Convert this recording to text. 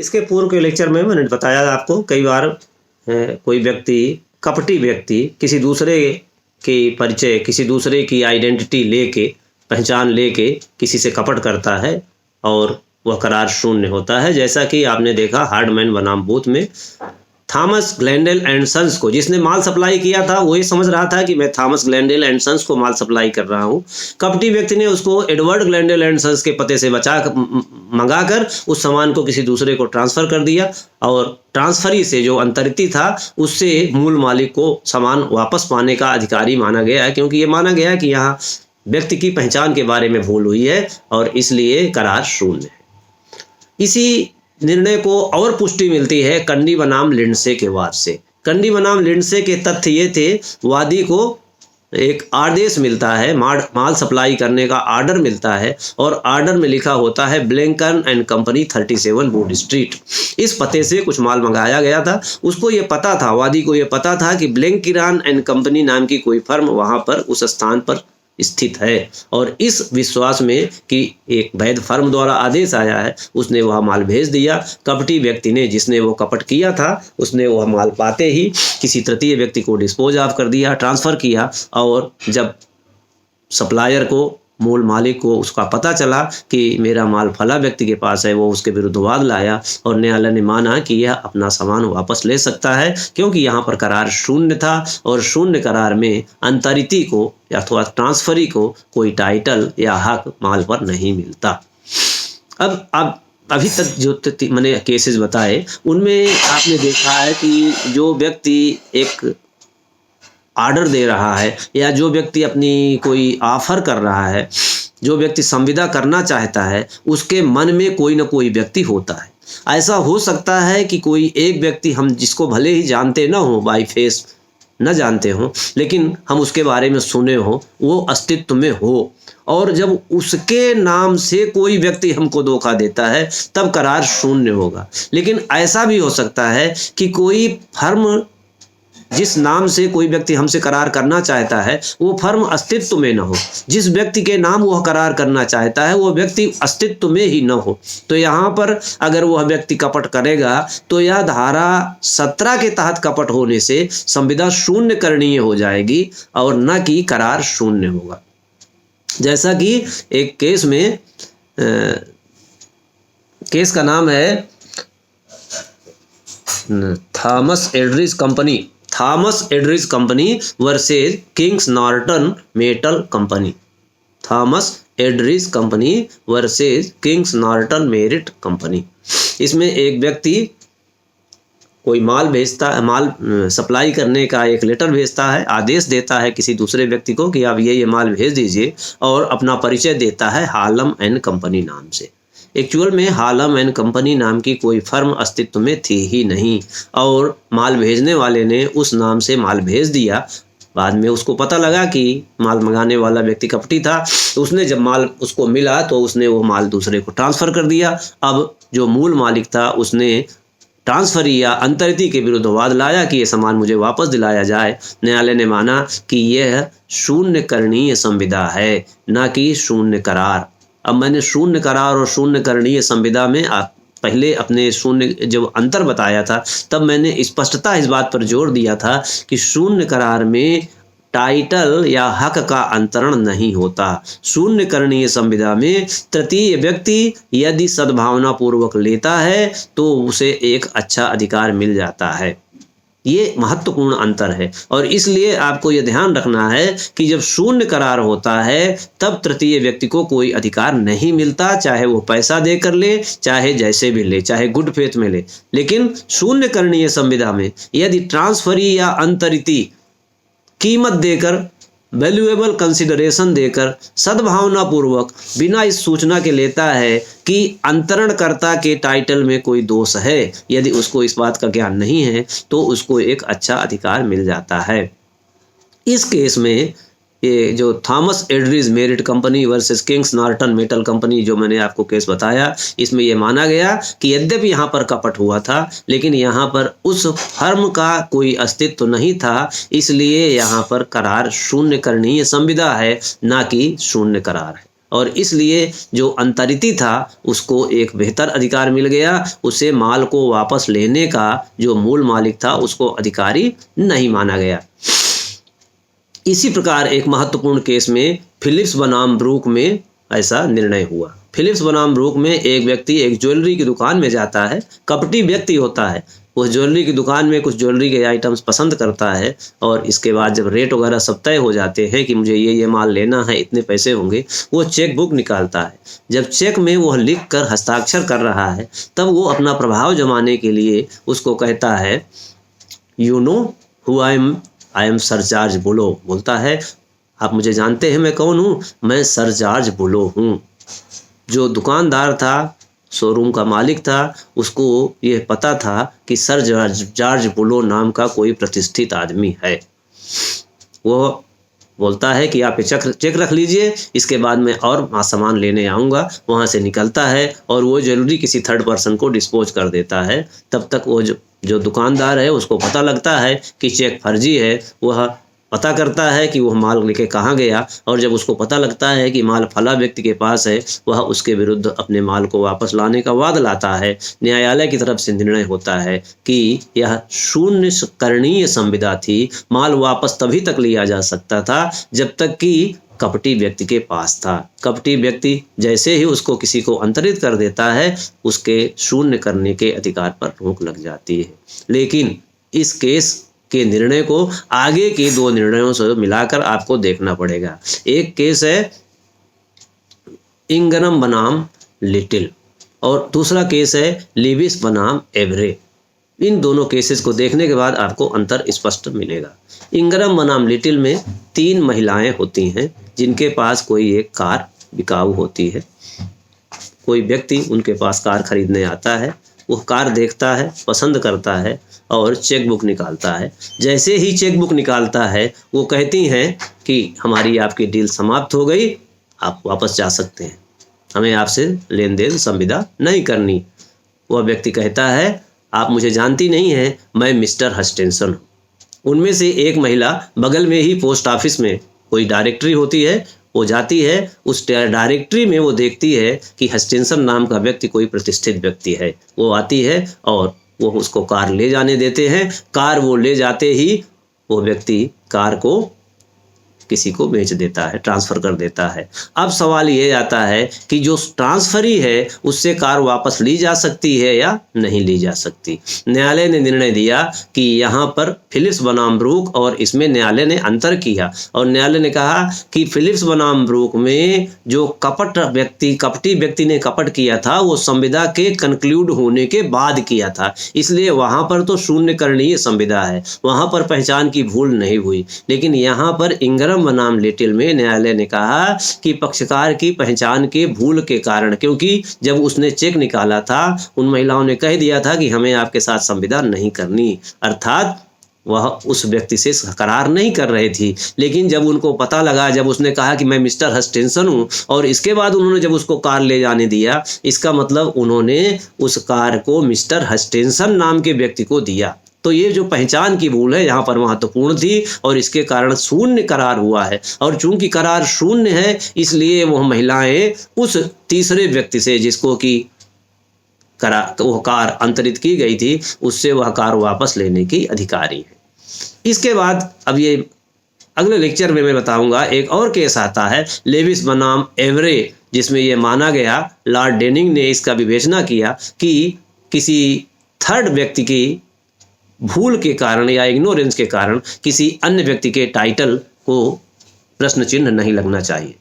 इसके पूर्व के लेक्चर में मैंने बताया आपको कई बार कोई व्यक्ति, कपटी व्यक्ति किसी दूसरे की परिचय, किसी दूसरे की आइडेंटिटी लेके, पहचान लेके किसी से कपट करता है और वह करार शून्य होता है। जैसा कि आपने देखा हार्डमैन बनाम बूथ में थॉमस ग्लेंडेल एंड सन्स को, जिसने माल सप्लाई किया था वही समझ रहा था कि मैं थॉमस ग्लेंडेल एंड सन्स को माल सप्लाई कर रहा हूँ। कपटी व्यक्ति ने उसको एडवर्ड ग्लेंडेल एंड सन्स के पते से मंगाकर उस सामान को किसी दूसरे को ट्रांसफ़र कर दिया और ट्रांसफरी से जो अंतरिती था उससे मूल मालिक को सामान वापस पाने का अधिकारी माना गया है, क्योंकि ये माना गया कि यहाँ व्यक्ति की पहचान के बारे में भूल हुई है और इसलिए करार शून्य है। इसी निर्णय को और पुष्टि मिलती है कंडी बनाम लिंडसे के वाद से। कंडी बनाम लिंडसे के तथ्य ये थे, वादी को एक आदेश मिलता है, माल सप्लाई करने का आर्डर मिलता है और आर्डर में लिखा होता है ब्लैंकन एंड कंपनी 37 वुड स्ट्रीट। इस पते से कुछ माल मंगाया गया था। उसको ये पता था, वादी को ये पता था कि ब्लैंकिरान एंड कंपनी नाम की कोई फर्म वहाँ पर उस स्थान पर स्थित है और इस विश्वास में कि एक वैध फर्म द्वारा आदेश आया है, उसने वह माल भेज दिया। कपटी व्यक्ति ने, जिसने वो कपट किया था, उसने वह माल पाते ही किसी तृतीय व्यक्ति को डिस्पोज ऑफ कर दिया, ट्रांसफ़र किया और जब सप्लायर को, मूल मालिक को उसका पता चला कि मेरा माल फला व्यक्ति के पास है, वो उसके विरुद्ध वाद लाया और न्यायालय ने माना कि यह अपना सामान वापस ले सकता है, क्योंकि यहाँ पर करार शून्य था और शून्य करार में अंतरिती को अथवा ट्रांसफरी को कोई टाइटल या हक माल पर नहीं मिलता। अब अभी तक जो मैंने केसेस बताए उनमें आपने देखा है कि जो व्यक्ति एक आर्डर दे रहा है या जो व्यक्ति अपनी कोई ऑफर कर रहा है, जो व्यक्ति संविदा करना चाहता है, उसके मन में कोई ना कोई व्यक्ति होता है। ऐसा हो सकता है कि कोई एक व्यक्ति, हम जिसको भले ही जानते ना हो, बाई फेस न जानते हो, लेकिन हम उसके बारे में सुने हो, वो अस्तित्व में हो और जब उसके नाम से कोई व्यक्ति हमको धोखा देता है तब करार शून्य होगा। लेकिन ऐसा भी हो सकता है कि कोई फर्म, जिस नाम से कोई व्यक्ति हमसे करार करना चाहता है, वो फर्म अस्तित्व में न हो, जिस व्यक्ति के नाम वह करार करना चाहता है वो व्यक्ति अस्तित्व में ही न हो, तो यहाँ पर अगर वह व्यक्ति कपट करेगा तो यह धारा 17 के तहत कपट होने से संविदा शून्य करणीय हो जाएगी और न कि करार शून्य होगा। जैसा कि एक केस में, केस का नाम है Thomas Edridge company versus Kings Norton metal company. Thomas Edridge company versus Kings Norton Merrett company. इसमें एक व्यक्ति कोई माल भेजता है, माल सप्लाई करने का एक लेटर भेजता है, आदेश देता है किसी दूसरे व्यक्ति को कि आप ये माल भेज दीजिए और अपना परिचय देता है हालम एंड कंपनी नाम से। एक्चुअल में हालम एंड कंपनी नाम की कोई फर्म अस्तित्व में थी ही नहीं और माल भेजने वाले ने उस नाम से माल भेज दिया। बाद में उसको पता लगा कि माल मंगाने वाला व्यक्ति कपटी था, तो उसने जब माल उसको मिला तो उसने वो माल दूसरे को ट्रांसफ़र कर दिया। अब जो मूल मालिक था उसने ट्रांसफरी या अंतरिती के विरुद्ध वाद लाया कि ये सामान मुझे वापस दिलाया जाए। न्यायालय ने माना कि यह शून्य करणीय संविदा है, न कि शून्य करार। अब मैंने शून्य करार और शून्य करणीय संविदा में पहले अपने शून्य जब अंतर बताया था तब मैंने स्पष्टता इस बात पर जोर दिया था कि शून्य करार में टाइटल या हक का अंतरण नहीं होता। शून्य करणीय संविदा में तृतीय व्यक्ति यदि सद्भावना पूर्वक लेता है तो उसे एक अच्छा अधिकार मिल जाता है। ये महत्वपूर्ण अंतर है और इसलिए आपको ये ध्यान रखना है कि जब शून्य करार होता है तब तृतीय व्यक्ति को कोई अधिकार नहीं मिलता, चाहे वो पैसा देकर ले, चाहे जैसे भी ले, चाहे गुड फेथ में ले। लेकिन शून्य करणीय संविदा में यदि ट्रांसफरी या अंतरिती कीमत देकर, वैल्यूएबल कंसिडरेशन देकर, सद्भावना पूर्वक बिना इस सूचना के लेता है कि अंतरणकर्ता के टाइटल में कोई दोष है, यदि उसको इस बात का ज्ञान नहीं है तो उसको एक अच्छा अधिकार मिल जाता है। इस केस में ये जो Thomas Edridge Merrett company versus Kings Norton metal company जो मैंने आपको केस बताया, इसमें यह माना गया कि यद्यपि यहाँ पर कपट हुआ था लेकिन यहाँ पर उस फर्म का कोई अस्तित्व नहीं था, इसलिए यहाँ पर करार शून्य करणीय संविदा है, ना कि शून्य करार है। और इसलिए जो अंतरिती था उसको एक बेहतर अधिकार मिल गया, उसे माल को वापस लेने का जो मूल मालिक था उसको अधिकारी नहीं माना गया। इसी प्रकार एक महत्वपूर्ण केस में फिलिप्स बनाम ब्रूक में ऐसा निर्णय हुआ। फिलिप्स बनाम ब्रूक में एक व्यक्ति एक ज्वेलरी की दुकान में जाता है, कपटी व्यक्ति होता है, उस ज्वेलरी की दुकान में कुछ ज्वेलरी के आइटम्स पसंद करता है और इसके बाद जब रेट वगैरह सब तय हो जाते हैं कि मुझे ये माल लेना है, इतने पैसे होंगे, वो चेक बुक निकालता है। जब चेक में वह लिख कर हस्ताक्षर कर रहा है तब वो अपना प्रभाव जमाने के लिए उसको कहता है, you know who I am sir George Bulo, बोलता है आप मुझे जानते हैं मैं कौन हूँ, मैं सर जॉर्ज बुलो हूँ। जो दुकानदार था, शोरूम का मालिक था, उसको यह पता था कि सर जॉर्ज बुलो नाम का कोई प्रतिष्ठित आदमी है। वो बोलता है कि आप ये चेक रख लीजिए, इसके बाद मैं और सामान लेने आऊँगा। वहाँ से निकलता है और वो ज्वेलरी किसी थर्ड पर्सन को डिस्पोज कर देता है। तब तक वो जो दुकानदार है उसको पता लगता है कि चेक फर्जी है। वह पता करता है कि वह माल लेके कहाँ गया, और जब उसको पता लगता है कि माल फला व्यक्ति के पास है, वह उसके विरुद्ध अपने माल को वापस लाने का वाद लाता है। न्यायालय की तरफ से निर्णय होता है कि यह शून्य करणीय संविदा थी। माल वापस तभी तक लिया जा सकता था जब तक कि कपटी व्यक्ति के पास था। कपटी व्यक्ति जैसे ही उसको किसी को अंतरित कर देता है, उसके शून्य करने के अधिकार पर रोक लग जाती है। लेकिन इस केस के निर्णय को आगे के दो निर्णयों से मिलाकर आपको देखना पड़ेगा। एक केस है इंग्रम बनाम लिटिल और दूसरा केस है लेविस बनाम एवरे। इन दोनों केसेस को देखने के बाद आपको अंतर स्पष्ट मिलेगा। इंग्रम बनाम लिटिल में 3 महिलाएं होती हैं जिनके पास कोई एक कार बिकाऊ होती है। कोई व्यक्ति उनके पास कार खरीदने आता है, वो कार देखता है, पसंद करता है और चेक बुक निकालता है। जैसे ही चेक बुक निकालता है वो कहती हैं कि हमारी आपकी डील समाप्त हो गई, आप वापस जा सकते हैं, हमें आपसे लेन देन संविदा नहीं करनी। वह व्यक्ति कहता है आप मुझे जानती नहीं हैं, मैं मिस्टर हस्टिंसन हूँ। उनमें से एक महिला बगल में ही पोस्ट ऑफिस में कोई डायरेक्टरी होती है, वो जाती है, उस डायरेक्टरी में वो देखती है कि हस्टिंसन नाम का व्यक्ति कोई प्रतिष्ठित व्यक्ति है। वो आती है और वो उसको कार ले जाने देते हैं। कार वो ले जाते ही वो व्यक्ति कार को किसी को बेच देता है, ट्रांसफ़र कर देता है। अब सवाल ये आता है कि जो ट्रांसफरी है उससे कार वापस ली जा सकती है या नहीं ली जा सकती। न्यायालय ने निर्णय दिया कि यहाँ पर फिलिप्स बनाम ब्रूक, और इसमें न्यायालय ने अंतर किया और न्यायालय ने कहा कि फिलिप्स बनाम ब्रूक में जो कपटी व्यक्ति ने कपट किया था वो संविदा के कंक्लूड होने के बाद किया था, इसलिए वहाँ पर तो शून्य करणीय संविदा है, वहाँ पर पहचान की भूल नहीं हुई। लेकिन यहाँ पर इंग्रम बनाम लिटिल में न्यायालय ने कहा कि पक्षकार की पहचान के भूल के कारण, क्योंकि जब उसने चेक निकाला था उन महिलाओं ने कह दिया था कि हमें आपके साथ संविदा नहीं करनी, अर्थात वह उस व्यक्ति से करार नहीं कर रही थी। लेकिन जब उनको पता लगा, जब उसने कहा कि मैं मिस्टर हस्टिंसन हूँ, और इसके बाद उन्होंने जब उसको कार ले जाने दिया, इसका मतलब उन्होंने उस कार को मिस्टर हस्टिंसन नाम के व्यक्ति को दिया। तो ये जो पहचान की भूल है यहाँ पर महत्वपूर्ण थी और इसके कारण शून्य करार हुआ है। और चूंकि करार शून्य है इसलिए वह महिलाएं उस तीसरे व्यक्ति से, जिसको कि वो कार अंतरित की गई थी, उससे वह कार वापस लेने की अधिकारी है। इसके बाद अब ये अगले लेक्चर में मैं बताऊंगा एक और केस आता है लेविस बनाम एवरे, जिसमें यह माना गया, लॉर्ड डेनिंग ने इसका विवेचना किया कि किसी थर्ड व्यक्ति की भूल के कारण या इग्नोरेंस के कारण किसी अन्य व्यक्ति के टाइटल को प्रश्न चिन्ह नहीं लगना चाहिए।